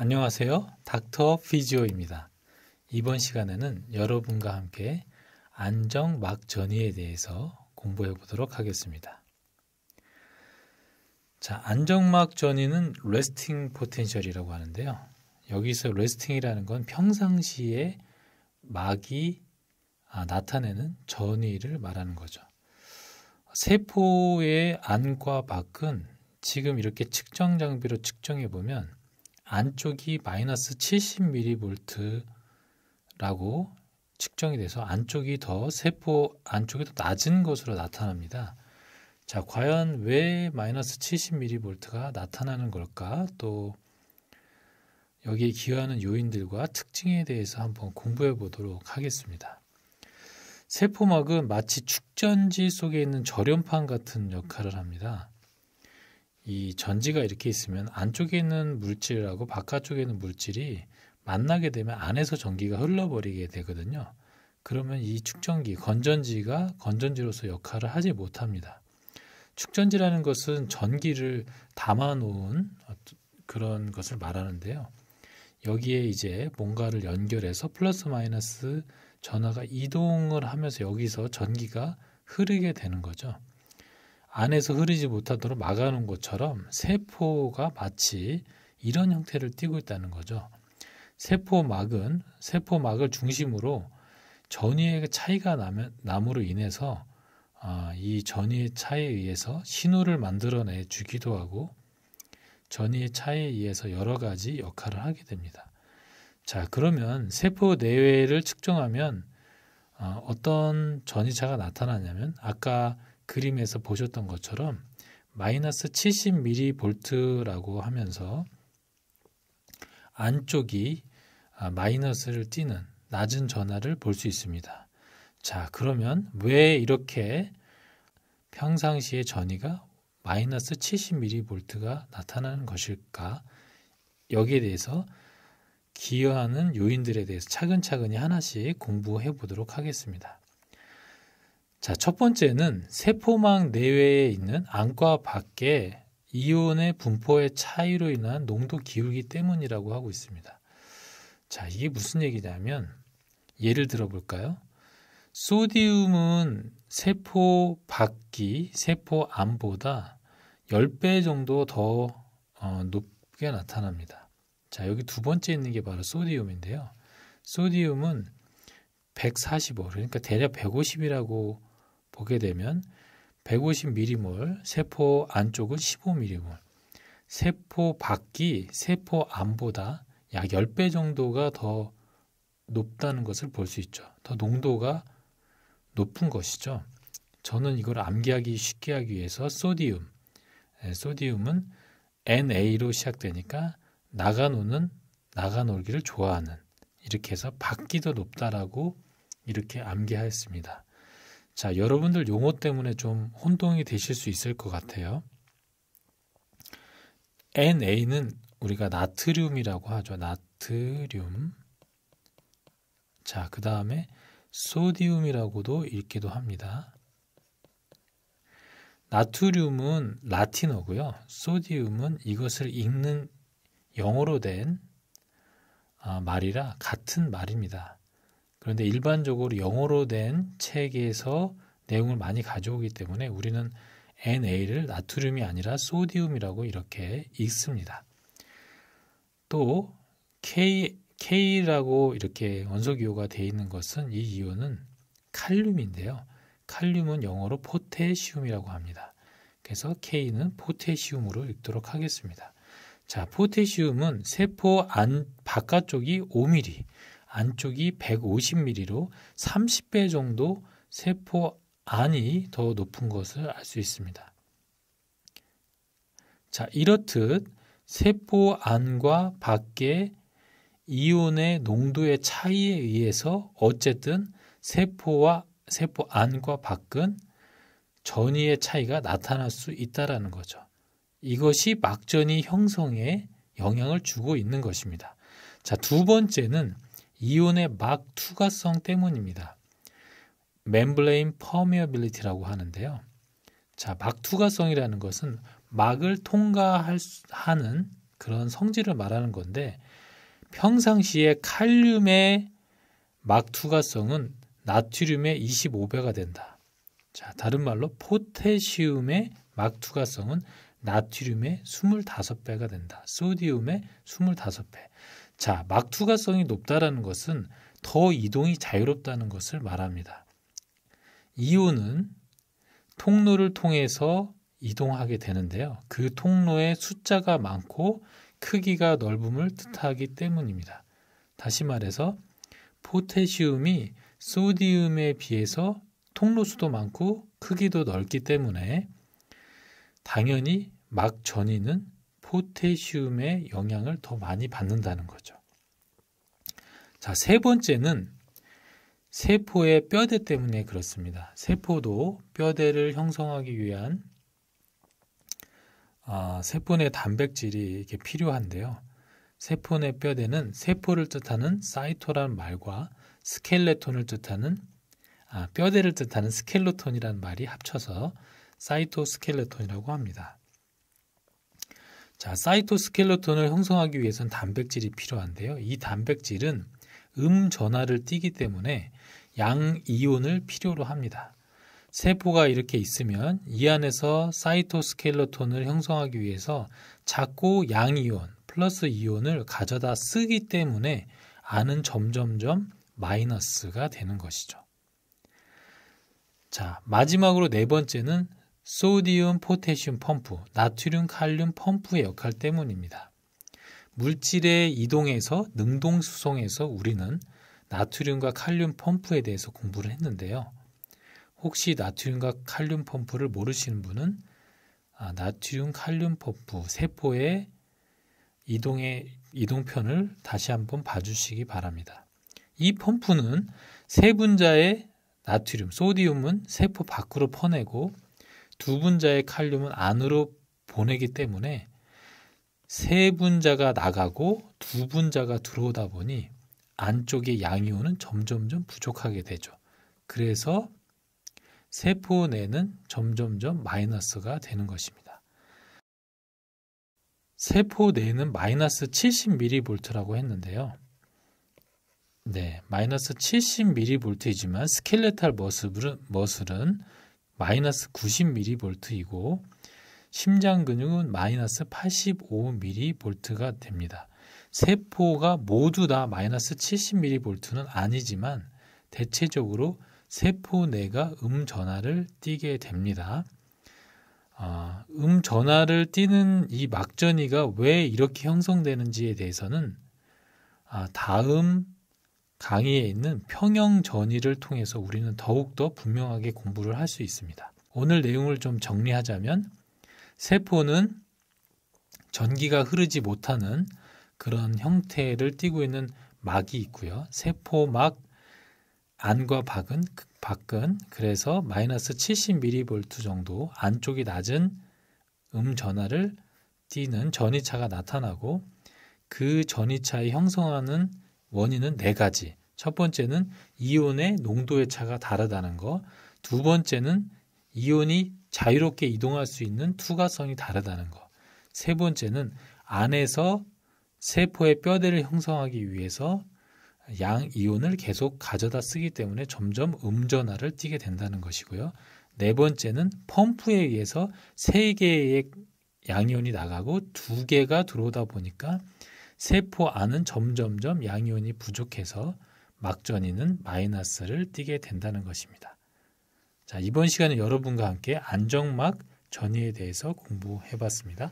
안녕하세요. 닥터 피지오입니다. 이번 시간에는 여러분과 함께 안정막 전이에 대해서 공부해 보도록 하겠습니다. 자, 안정막 전이는 레스팅 포텐셜이라고 하는데요. 여기서 레스팅이라는 건 평상시에 막이 나타내는 전이를 말하는 거죠. 세포의 안과 밖은 지금 이렇게 측정 장비로 측정해 보면 안쪽이 마이너스 70mV라고 측정이 돼서 안쪽이 더 세포 안쪽이 더 낮은 것으로 나타납니다. 자, 과연 왜 마이너스 70mV가 나타나는 걸까? 또 여기에 기여하는 요인들과 특징에 대해서 한번 공부해 보도록 하겠습니다. 세포막은 마치 축전지 속에 있는 절연판 같은 역할을 합니다. 이 전지가 이렇게 있으면 안쪽에 있는 물질하고 바깥쪽에 있는 물질이 만나게 되면 안에서 전기가 흘러버리게 되거든요. 그러면 이 축전기, 건전지가 건전지로서 역할을 하지 못합니다. 축전지라는 것은 전기를 담아놓은 그런 것을 말하는데요. 여기에 이제 뭔가를 연결해서 플러스 마이너스 전하가 이동을 하면서 여기서 전기가 흐르게 되는 거죠. 안에서 흐르지 못하도록 막아놓은 것처럼 세포가 마치 이런 형태를 띠고 있다는 거죠. 세포막을 중심으로 전위의 차이가 남으로 인해서 이 전위의 차이에 의해서 신호를 만들어내 주기도 하고 전위의 차이에 의해서 여러 가지 역할을 하게 됩니다. 자, 그러면 세포 내외를 측정하면 어떤 전이차가 나타나냐면 아까 그림에서 보셨던 것처럼 마이너스 70mV라고 하면서 안쪽이 마이너스를 띠는 낮은 전하를 볼 수 있습니다. 자, 그러면 왜 이렇게 평상시에 전이가 마이너스 70mV가 나타나는 것일까? 여기에 대해서 기여하는 요인들에 대해서 차근차근히 하나씩 공부해 보도록 하겠습니다. 자, 첫 번째는 세포막 내외에 있는 안과 밖에 이온의 분포의 차이로 인한 농도 기울기 때문이라고 하고 있습니다. 자, 이게 무슨 얘기냐면 예를 들어 볼까요? 소디움은 세포 밖이 세포 안보다 10배 정도 더 높게 나타납니다. 자, 여기 두 번째 있는 게 바로 소디움인데요. 소디움은 145, 그러니까 대략 150이라고 보게 되면 150mmol, 세포 안쪽은 15mmol, 세포 밖이 세포 안보다 약 10배 정도가 더 높다는 것을 볼 수 있죠. 더 농도가 높은 것이죠. 저는 이걸 암기하기 쉽게 하기 위해서 소디움은 NA로 시작되니까 나가놀기를 좋아하는, 이렇게 해서 밖이 더 높다라고 이렇게 암기하였습니다. 자, 여러분들 용어 때문에 좀 혼동이 되실 수 있을 것 같아요. NA는 우리가 나트륨이라고 하죠. 나트륨. 자, 그 다음에 소디움이라고도 읽기도 합니다. 나트륨은 라틴어고요. 소디움은 이것을 읽는 영어로 된 말이라 같은 말입니다. 그런데 일반적으로 영어로 된 책에서 내용을 많이 가져오기 때문에 우리는 NA를 나트륨이 아니라 소디움이라고 이렇게 읽습니다. 또 K라고 이렇게 원소기호가 되어 있는 것은 이 이온은 칼륨인데요. 칼륨은 영어로 포테시움이라고 합니다. 그래서 K는 포테시움으로 읽도록 하겠습니다. 자, 포테시움은 세포 바깥쪽이 5mm, 안쪽이 150mm로 30배 정도 세포 안이 더 높은 것을 알 수 있습니다. 자, 이렇듯 세포 안과 밖의 이온의 농도의 차이에 의해서 어쨌든 세포 안과 밖은 전위의 차이가 나타날 수 있다는 거죠. 이것이 막전이 형성에 영향을 주고 있는 것입니다. 자, 두 번째는 이온의 막 투과성 때문입니다. membrane permeability라고 하는데요. 자, 막 투과성이라는 것은 막을 통과하는 그런 성질을 말하는 건데 평상시에 칼륨의 막 투과성은 나트륨의 25배가 된다. 자, 다른 말로 포테시움의 막 투과성은 나트륨의 25배가 된다. 소디움의 25배. 자, 막 투과성이 높다라는 것은 더 이동이 자유롭다는 것을 말합니다. 이온은 통로를 통해서 이동하게 되는데요. 그 통로의 숫자가 많고 크기가 넓음을 뜻하기 때문입니다. 다시 말해서 포테시움이 소디움에 비해서 통로 수도 많고 크기도 넓기 때문에 당연히 막 전이는 포테시움의 영향을 더 많이 받는다는 거죠. 자, 세 번째는 세포의 뼈대 때문에 그렇습니다. 세포도 뼈대를 형성하기 위한 세포 내 단백질이 이렇게 필요한데요. 세포 내 뼈대는 세포를 뜻하는 사이토라는 말과 스켈레톤을 뜻하는 뼈대를 뜻하는 스켈레톤이라는 말이 합쳐서 사이토스켈레톤이라고 합니다. 자, 사이토스켈레톤을 형성하기 위해서는 단백질이 필요한데요. 이 단백질은 전하를 띠기 때문에 양이온을 필요로 합니다. 세포가 이렇게 있으면 이 안에서 사이토스켈레톤을 형성하기 위해서 자꾸 양이온 플러스 이온을 가져다 쓰기 때문에 안은 점점점 마이너스가 되는 것이죠. 자, 마지막으로 네 번째는 소디움, 포테슘 펌프, 나트륨, 칼륨 펌프의 역할 때문입니다. 물질의 이동에서 능동 수송에서 우리는 나트륨과 칼륨 펌프에 대해서 공부를 했는데요. 혹시 나트륨과 칼륨 펌프를 모르시는 분은 나트륨, 칼륨 펌프, 세포의 이동편을 다시 한번 봐주시기 바랍니다. 이 펌프는 세 분자의 나트륨, 소디움은 세포 밖으로 퍼내고 두 분자의 칼륨은 안으로 보내기 때문에 세 분자가 나가고 두 분자가 들어오다 보니 안쪽의 양이온은 점점점 부족하게 되죠. 그래서 세포 내는 점점점 마이너스가 되는 것입니다. 세포 내는 마이너스 70mV라고 했는데요. 네, 마이너스 70mV이지만 스켈레탈 머슬은 마이너스 90mV이고 심장 근육은 마이너스 85mV가 됩니다. 세포가 모두 다 마이너스 70mV는 아니지만 대체적으로 세포 내가 전하를 띠게 됩니다. 전하를 띠는 이 막전이가 왜 이렇게 형성되는지에 대해서는 다음 강의에 있는 평형전이를 통해서 우리는 더욱더 분명하게 공부를 할 수 있습니다. 오늘 내용을 좀 정리하자면 세포는 전기가 흐르지 못하는 그런 형태를 띠고 있는 막이 있고요. 세포막 안과 밖은 그래서 마이너스 70mV 정도 안쪽이 낮은 전하를 띠는 전이차가 나타나고 그 전이차에 형성하는 원인은 네 가지. 첫 번째는 이온의 농도의 차가 다르다는 거. 두 번째는 이온이 자유롭게 이동할 수 있는 투과성이 다르다는 거. 세 번째는 안에서 세포의 뼈대를 형성하기 위해서 양 이온을 계속 가져다 쓰기 때문에 점점 전하를 띠게 된다는 것이고요. 네 번째는 펌프에 의해서 3개의 양이온이 나가고 2개가 들어오다 보니까 세포 안은 점점점 양이온이 부족해서 막전이는 마이너스를 띠게 된다는 것입니다. 자, 이번 시간에 여러분과 함께 안정막 전이에 대해서 공부해 봤습니다.